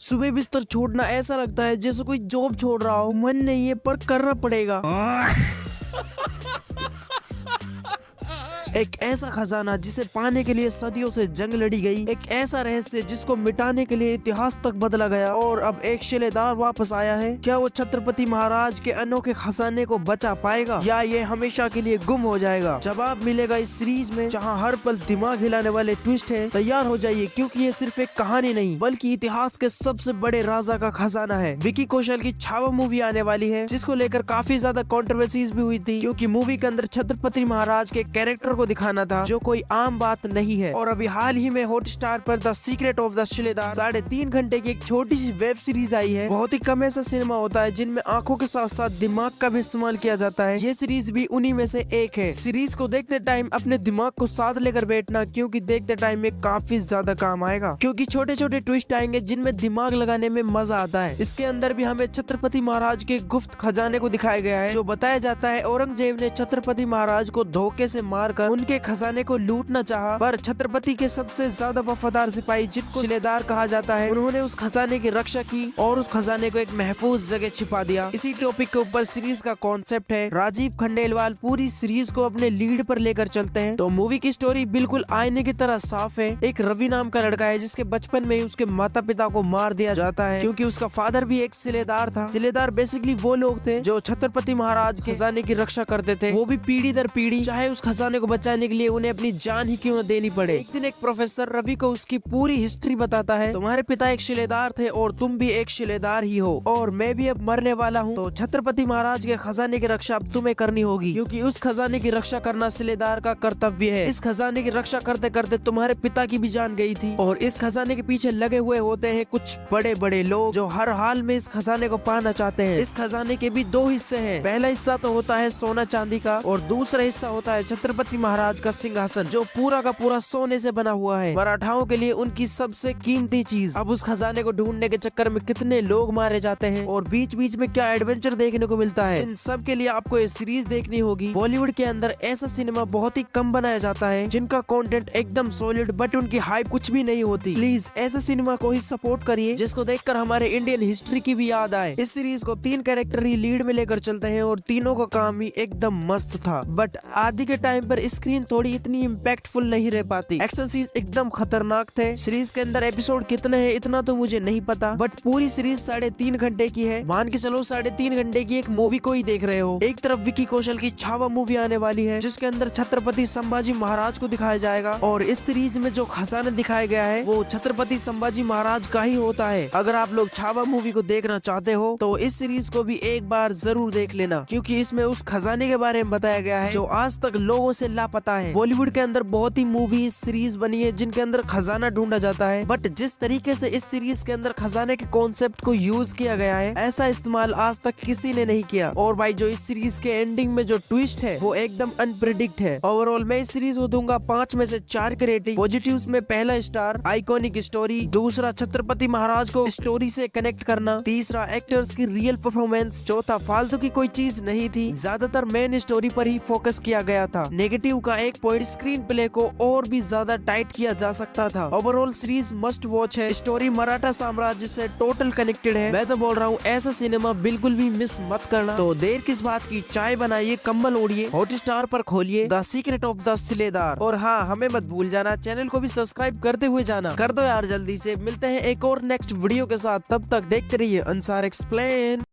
सुबह बिस्तर छोड़ना ऐसा लगता है जैसे कोई जॉब छोड़ रहा हो। मन नहीं है पर करना पड़ेगा। एक ऐसा खजाना जिसे पाने के लिए सदियों से जंग लड़ी गई, एक ऐसा रहस्य जिसको मिटाने के लिए इतिहास तक बदला गया और अब एक शिलेदार वापस आया है। क्या वो छत्रपति महाराज के अनोखे खजाने को बचा पाएगा या ये हमेशा के लिए गुम हो जाएगा? जवाब मिलेगा इस सीरीज में, जहां हर पल दिमाग हिलाने वाले ट्विस्ट है। तैयार हो जाइए क्योंकि ये सिर्फ एक कहानी नहीं बल्कि इतिहास के सबसे बड़े राजा का खजाना है। विकी कौशल की छावा मूवी आने वाली है जिसको लेकर काफी ज्यादा कंट्रोवर्सीज भी हुई थी, क्योंकि मूवी के अंदर छत्रपति महाराज के कैरेक्टर को दिखाना था जो कोई आम बात नहीं है। और अभी हाल ही में हॉटस्टार पर द सीक्रेट ऑफ द शिलेदार 3.5 घंटे की एक छोटी सी वेब सीरीज आई है। बहुत ही कम ऐसा सिनेमा होता है जिनमें आंखों के साथ साथ दिमाग का भी इस्तेमाल किया जाता है। ये सीरीज भी उन्हीं में से एक है। सीरीज को देखते टाइम अपने दिमाग को साथ लेकर बैठना, क्योंकि देखते टाइम में काफी ज्यादा काम आएगा, क्योंकि छोटे छोटे ट्विस्ट आएंगे जिनमें दिमाग लगाने में मजा आता है। इसके अंदर भी हमें छत्रपति महाराज के गुप्त खजाने को दिखाया गया है, जो बताया जाता है औरंगजेब ने छत्रपति महाराज को धोखे से मारकर उनके खजाने को लूटना चाहा, पर छत्रपति के सबसे ज्यादा वफादार सिपाही जिनको शिलेदार कहा जाता है, उन्होंने उस खजाने की रक्षा की और उस खजाने को एक महफूज जगह छिपा दिया। इसी टॉपिक के ऊपर सीरीज का कॉन्सेप्ट है। राजीव खंडेलवाल पूरी सीरीज को अपने लीड पर लेकर चलते हैं। तो मूवी की स्टोरी बिल्कुल आईने की तरह साफ है। एक रवि नाम का लड़का है जिसके बचपन में ही उसके माता पिता को मार दिया जाता है, क्योंकि उसका फादर भी एक शिलेदार था। शिलेदार बेसिकली वो लोग थे जो छत्रपति महाराज के खजाने की रक्षा करते थे, वो भी पीढ़ी दर पीढ़ी, चाहे उस खजाने को बचाने के लिए उन्हें अपनी जान ही क्यों न देनी पड़े। एक दिन एक प्रोफेसर रवि को उसकी पूरी हिस्ट्री बताता है। तुम्हारे पिता एक शिलेदार थे और तुम भी एक शिलेदार ही हो, और मैं भी अब मरने वाला हूँ, तो छत्रपति महाराज के खजाने की रक्षा अब तुम्हें करनी होगी, क्योंकि उस खजाने की रक्षा करना शिलेदार का कर्तव्य है। इस खजाने की रक्षा करते करते तुम्हारे पिता की भी जान गई थी, और इस खजाने के पीछे लगे हुए होते हैं कुछ बड़े बड़े लोग जो हर हाल में इस खजाने को पाना चाहते हैं। इस खजाने के भी 2 हिस्से हैं। पहला हिस्सा तो होता है सोना चांदी का, और दूसरा हिस्सा होता है छत्रपति महाराज का सिंहासन, जो पूरा का पूरा सोने से बना हुआ है। मराठाओं के लिए उनकी सबसे कीमती चीज। अब उस खजाने को ढूंढने के चक्कर में कितने लोग मारे जाते हैं और बीच बीच में क्या एडवेंचर देखने को मिलता है, इन सब के लिए आपको ये सीरीज देखनी होगी। बॉलीवुड के अंदर ऐसा सिनेमा बहुत ही कम बनाया जाता है जिनका कंटेंट एकदम सॉलिड बट उनकी हाइप कुछ भी नहीं होती। प्लीज ऐसे सिनेमा को ही सपोर्ट करिए जिसको देखकर हमारे इंडियन हिस्ट्री की भी याद आए। इस सीरीज को 3 कैरेक्टर ही लीड में लेकर चलते हैं और तीनों का काम ही एकदम मस्त था, बट आदि के टाइम पर स्क्रीन थोड़ी इतनी इम्पैक्टफुल नहीं रह पाती। एक्शन सीन एकदम खतरनाक थे। सीरीज के अंदर एपिसोड कितने हैं इतना तो मुझे नहीं पता, बट पूरी सीरीज 3.5 घंटे की है। मान के चलो 3.5 घंटे की एक मूवी को ही देख रहे हो। एक तरफ विकी कौशल की छावा मूवी आने वाली है जिसके अंदर छत्रपति संभाजी महाराज को दिखाया जाएगा, और इस सीरीज में जो खजाना दिखाया गया है वो छत्रपति संभाजी महाराज का ही होता है। अगर आप लोग छावा मूवी को देखना चाहते हो तो इस सीरीज को भी एक बार जरूर देख लेना, क्योंकि इसमें उस खजाने के बारे में बताया गया है जो आज तक लोगों से लापता है। बॉलीवुड के अंदर बहुत ही मूवीज सीरीज बनी है जिनके अंदर खजाना ढूंढा जाता है, बट जिस तरीके से इस सीरीज के अंदर खजाने के कॉन्सेप्ट को यूज किया गया है ऐसा इस्तेमाल आज तक किसी ने नहीं किया। और भाई जो इस सीरीज के एंडिंग में जो ट्विस्ट है वो एकदम अनप्रेडिक्ट है। ओवरऑल मैं इस सीरीज को दूंगा 5 में से 4 की रेटिंग। पॉजिटिव्स में पहला स्टार आइकॉनिक स्टोरी, दूसरा छत्रपति महाराज को स्टोरी से कनेक्ट करना, तीसरा एक्टर्स की रियल परफॉर्मेंस, चौथा फालतू की कोई चीज नहीं थी, ज्यादातर मेन स्टोरी पर ही फोकस किया गया था। नेगेटिव का एक पॉइंट स्क्रीन प्ले को और भी ज्यादा टाइट किया जा सकता था। ओवरऑल सीरीज मस्ट वॉच है। स्टोरी मराठा साम्राज्य से टोटल कनेक्टेड है। मैं तो बोल रहा हूँ ऐसा सिनेमा बिल्कुल भी मिस मत करना। तो देर किस बात की, चाय बनाइए, कंबल ओढ़िए, हॉटस्टार पर खोलिए द सीक्रेट ऑफ द शिलेदार। और हाँ, हमें मत भूल जाना चैनल को भी सब्सक्राइब करते हुए जाना। कर दो यार जल्दी से। मिलते हैं एक और नेक्स्ट वीडियो के साथ, तब तक देखते रहिए अंसार एक्सप्लेन।